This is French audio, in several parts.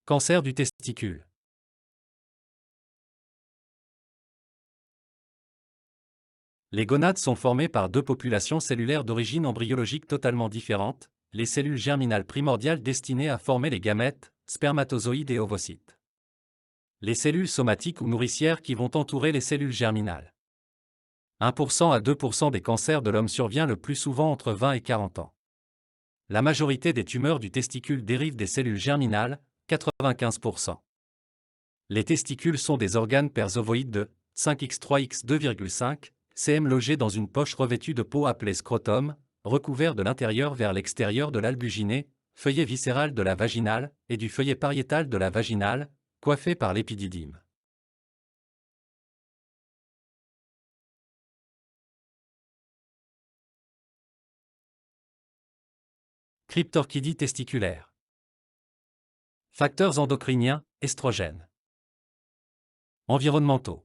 Cancer du testicule. Les gonades sont formées par deux populations cellulaires d'origine embryologique totalement différentes, les cellules germinales primordiales destinées à former les gamètes, spermatozoïdes et ovocytes. Les cellules somatiques ou nourricières qui vont entourer les cellules germinales. 1% à 2% des cancers de l'homme survient le plus souvent entre 20 et 40 ans. La majorité des tumeurs du testicule dérivent des cellules germinales, 95%. Les testicules sont des organes pairs ovoïdes de 5x3x2,5 cm logés dans une poche revêtue de peau appelée scrotum, recouvert de l'intérieur vers l'extérieur de l'albuginé, feuillet viscéral de la vaginale, et du feuillet pariétal de la vaginale, coiffé par l'épididyme. Cryptorchidie testiculaire. Facteurs endocriniens, estrogènes. Environnementaux.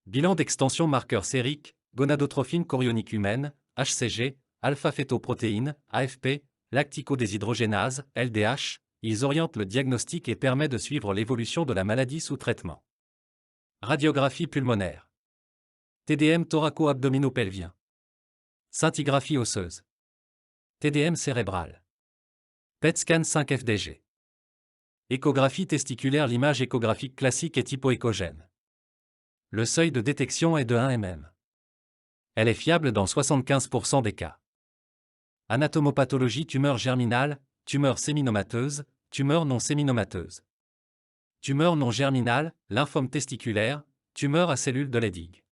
Bilan d'extension marqueur sérique, gonadotrophine chorionique humaine, HCG, alpha-fétoprotéine, AFP, lacticodéshydrogénase, LDH, ils orientent le diagnostic et permettent de suivre l'évolution de la maladie sous traitement. Radiographie pulmonaire. TDM thoraco-abdominopelvien. Scintigraphie osseuse. TDM cérébral. PET scan 5-FDG. Échographie testiculaire. L'image échographique classique est hypoéchogène. Le seuil de détection est de 1 mm. Elle est fiable dans 75% des cas. Anatomopathologie. Tumeur germinale, tumeur séminomateuse, tumeur non séminomateuse. Tumeur non germinale, lymphome testiculaire, tumeur à cellules de Leydig.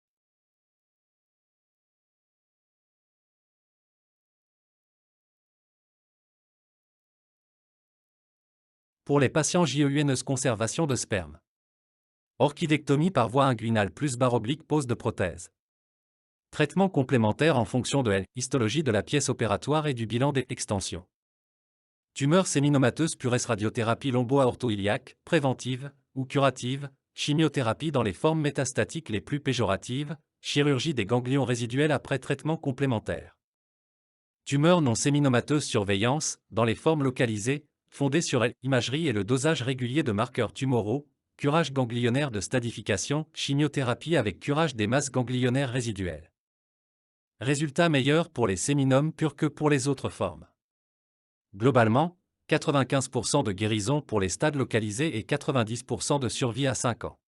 Pour les patients JEUNEuse conservation de sperme. Orchidectomie par voie inguinale plus barre oblique pose de prothèse. Traitement complémentaire en fonction de l'histologie de la pièce opératoire et du bilan des extensions. Tumeur séminomateuse pures radiothérapie lombo-aorto-iliaque, préventive ou curative, chimiothérapie dans les formes métastatiques les plus péjoratives, chirurgie des ganglions résiduels après traitement complémentaire. Tumeur non séminomateuse surveillance, dans les formes localisées, fondée sur l'imagerie et le dosage régulier de marqueurs tumoraux, curage ganglionnaire de stadification, chimiothérapie avec curage des masses ganglionnaires résiduelles. Résultat meilleur pour les séminomes purs que pour les autres formes. Globalement, 95% de guérison pour les stades localisés et 90% de survie à 5 ans.